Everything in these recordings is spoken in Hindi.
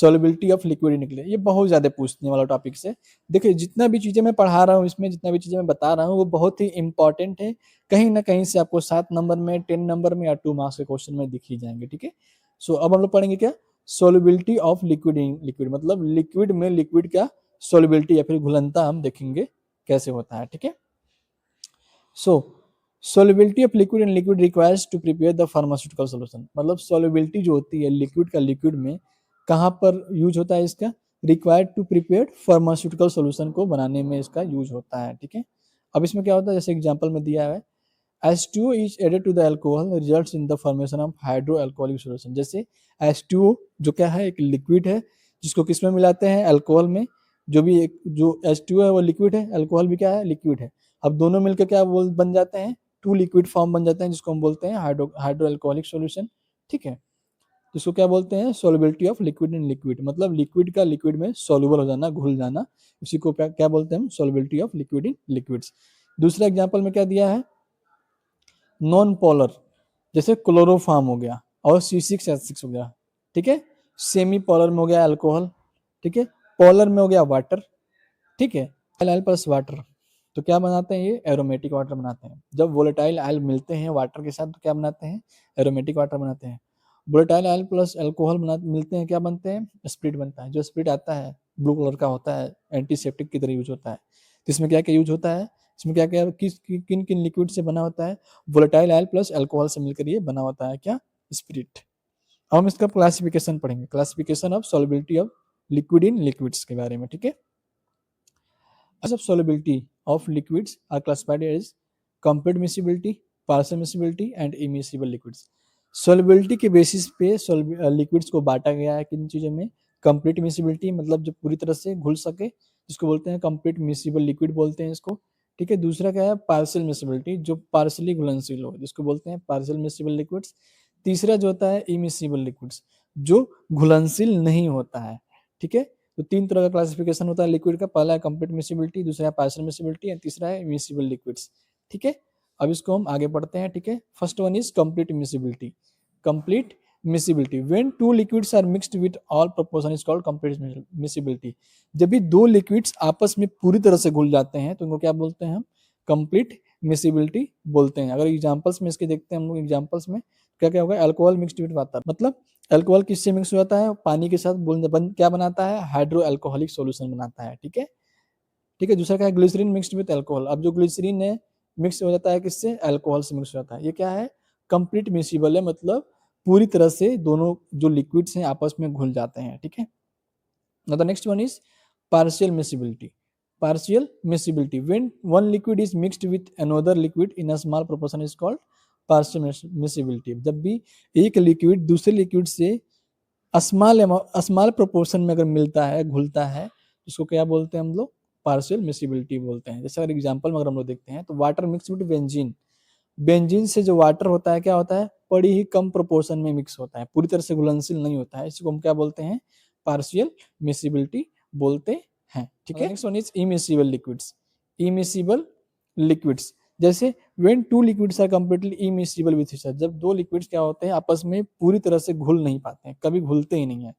Solubility of liquid in clear, ये बहुत ज्यादा पूछने वाला टॉपिक से। देखिए जितना भी चीजें मैं पढ़ा रहा हूँ इसमें, जितना भी चीजें मैं बता रहा हूँ वो बहुत ही इंपॉर्टेंट है, कहीं ना कहीं से आपको 7 नंबर में, 10 नंबर में या 2 मार्क्स के क्वेश्चन में दिख ही जाएंगे। ठीक है, सो अब हम लोग पढ़ेंगे क्या, solubility of liquid in liquid, मतलब लिक्विड में लिक्विड का सोल्युबिलिटी या फिर घुलनता हम देखेंगे कैसे होता है। ठीक है, सो solubility of liquid in liquid requires to prepare the pharmaceutical solution, मतलब solubility जो होती है लिक्विड का लिक्विड में कहाँ पर यूज होता है इसका, required to prepare pharmaceutical solution को बनाने में इसका यूज होता है। ठीक है, अब इसमें क्या होता है, जैसे एग्जांपल में दिया है H2O is added to the alcohol results in the formation of hydroalcoholic solution। जैसे H2O जो क्या है, एक लिक्विड है जिसको किसमें मिलाते हैं, अल्कोहल में। जो भी एक जो H2O है वो लिक्विड है, अल्कोहल भी क्या है, लिक्विड है। अब दोनों मिलकर क्या बोल बन जाते हैं, 2 लिक्विड फॉर्म बन जाते हैं जिसको हम बोलते हैं हाइड्रोअल्कोहलिक सॉल्यूशन। ठीक है, जिसको क्या बोलते हैं, solubility of liquid in liquid, मतलब लिक्विड का लिक्विड में सोल्यूबल हो जाना, घुल जाना, उसी को क्या बोलते हैं हम, solubility of liquid in liquids. दूसरा एग्जांपल में क्या दिया है, नॉन पोलर, जैसे क्लोरोफार्म हो गया और C6H6 हो गया। ठीक है, सेमी पोलर में हो गया अल्कोहल। ठीक है, पोलर में हो गया वाटर। ठीक है, आयल प्लस वाटर, तो क्या बनाते हैं, ये एरोमेटिक वाटर बनाते हैं। जब वोलेटाइल आयल मिलते हैं वाटर के साथ तो क्या बनाते हैं, एरोमेटिक वाटर बनाते हैं। वोलेटाइल आयल प्लस अल्कोहल मिलते हैं, क्या बनते हैं, स्प्रिट बनता है। जो स्प्रिट आता है ब्लू कलर का होता है, एंटीसेप्टिक की तरह यूज होता है। तो इसमें क्या क्या यूज होता है, इसमें क्या क्या किन किन लिक्विड से बना होता है, वोलेटाइल आयल प्लस अल्कोहल से मिलकर ये बना होता है क्या, स्प्रिट। अब हम इसका क्लासिफिकेशन पढ़ेंगे, classification of solubility of liquid in liquids के बारे में। ठीक है, of solubility of liquids are classified as complete miscibility, partial miscibility and immiscible liquids। solubility के बेसिस पे लिक्विड्स को बांटा गया है किन चीजों में, कंप्लीट मिसिबिलिटी मतलब जो पूरी तरह से घुल सके, जिसको बोलते हैं कंप्लीट मिसिबल लिक्विड बोलते हैं इसको। ठीक है, दूसरा क्या है, पार्शियल मिसिबिलिटी, जो पार्शियली घुलनशील हो, जिसको बोलते हैं पार्शियल मिसिबल लिक्विड्स। तीसरा जो होता है इमिसिबल लिक्विड्स, जो घुलनशील नहीं होता है। ठीक है, तो 3 तरह का क्लासिफिकेशन होता है लिक्विड का, पहला है कंप्लीट मिसिबिलिटी, दूसरा है पार्शियल मिसिबिलिटी और तीसरा है मिसिबल लिक्विड्स। ठीक है, अब इसको हम आगे पढ़ते हैं। ठीक है, first one is complete miscibility. Complete miscibility, when 2 liquids are mixed with all proportion is called complete miscibility. जब भी 2 लिक्विड्स आपस में पूरी तरह से घुल जाते हैं तो इनको क्या बोलते हैं हम, कंप्लीट मिसिबिलिटी बोलते हैं। अगर एग्जांपल्स में इसके देखते हैं हम लोग, एग्जांपल्स में क्या क्या होगा, अल्कोहल मिक्स्ड विद वाटर, मतलब अल्कोहल किससे मिक्स होता है, पानी के साथ क्या बनाता है, हाइड्रो अल्कोहलिक सॉल्यूशन बनाता है। ठीक है, ठीक है, दूसरा क्या है, ग्लिसरीन मिक्स्ड विद अल्कोहल। अब जो ग्लिसरीन है मिक्स हो जाता है किससे, अल्कोहल से मिक्स हो जाता है, ये क्या है, कंप्लीट मिसिबल है, मतलब पूरी तरह से दोनों जो लिक्विड्स हैं आपस में घुल जाते हैं। ठीक है, now the next one is partial miscibility। partial miscibility, when one liquid is mixed with another liquid in a small proportion is called partial miscibility। जब भी एक लिक्विड दूसरे लिक्विड से स्मॉल प्रोपोर्शन में अगर मिलता है, घुलता है, उसको क्या बोलते हैं हम लोग, पार्शियल मिसिबिलिटी बोलते हैं। जैसे अगर एग्जांपल में अगर हम लोग देखते हैं तो water mix with benzene, benzene से जो वाटर होता है क्या होता है, बड़ी ही कम प्रोपोर्शन में मिक्स होता है, पूरी तरह से घुलनशील नहीं होता है, इसको हम क्या बोलते हैं, पार्शियल मिसिबिलिटी बोलते हैं। ठीक है, next one is immiscible liquids. Immiscible liquids, जैसे when 2 liquids are completely immiscible with each other, जब 2 लिक्विड्स क्या होते हैं आपस में पूरी तरह से घुल नहीं पाते हैं, कभी घुलते ही नहीं है।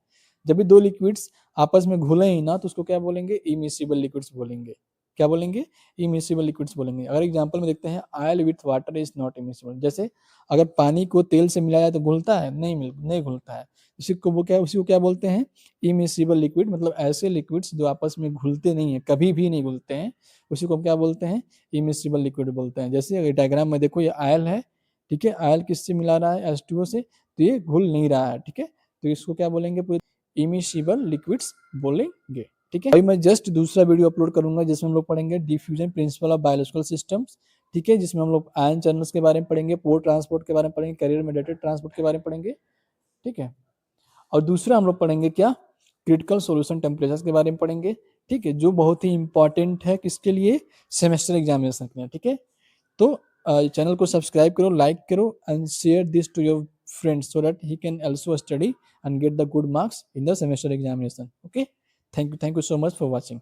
जब भी 2 लिक्विड्स आपस में घुले ही ना तो उसको क्या बोलेंगे, इमिसिबल लिक्विड्स बोलेंगे। क्या बोलेंगे, इमिसिबल लिक्विड्स बोलेंगे। अगर एग्जांपल में देखते हैं, oil with water is not immiscible, जैसे अगर पानी को तेल से मिलाया तो घुलता है, नहीं घुलता है, उसी को क्या बोलते हैं, इमिसिबल लिक्विड, मतलब ऐसे लिक्विड्स जो आपस में घुलते नहीं है, कभी भी नहीं घुलते हैं, उसी को हम क्या बोलते हैं, इमिसिबल लिक्विड बोलते हैं। जैसे अगर डायग्राम में देखो, ये ऑयल है, ठीक है, ऑयल किससे मिला रहा है, H2O से, तो ये घुल नहीं रहा है। ठीक है, तो इसको क्या बोलेंगे, पूरे इमिसिबल लिक्विड्स बोलेंगे। ठीक है, अभी मैं जस्ट दूसरा वीडियो अपलोड करूंगा जिसमें हम लोग पढ़ेंगे diffusion principle of biological systems. ठीक है, जिसमें हम लोग आयन चैनल्स के बारे में पढ़ेंगे, पोर्ट ट्रांसपोर्ट के बारे में पढ़ेंगे, कैरियर मेडिएटेड ट्रांसपोर्ट के बारे में पढ़ेंगे। ठीक है, और दूसरा हम लोग पढ़ेंगे क्या, क्रिटिकल सॉल्यूशन टेम्परेचर के बारे में पढ़ेंगे। ठीक है, जो बहुत ही इंपॉर्टेंट है किसके लिए, सेमेस्टर एग्जामिनेशन के लिए। ठीक है, तो चैनल को सब्सक्राइब करो, लाइक करो and share this to your friends so that he can also study and get the good marks in the semester examination. Okay, thank you so much for watching.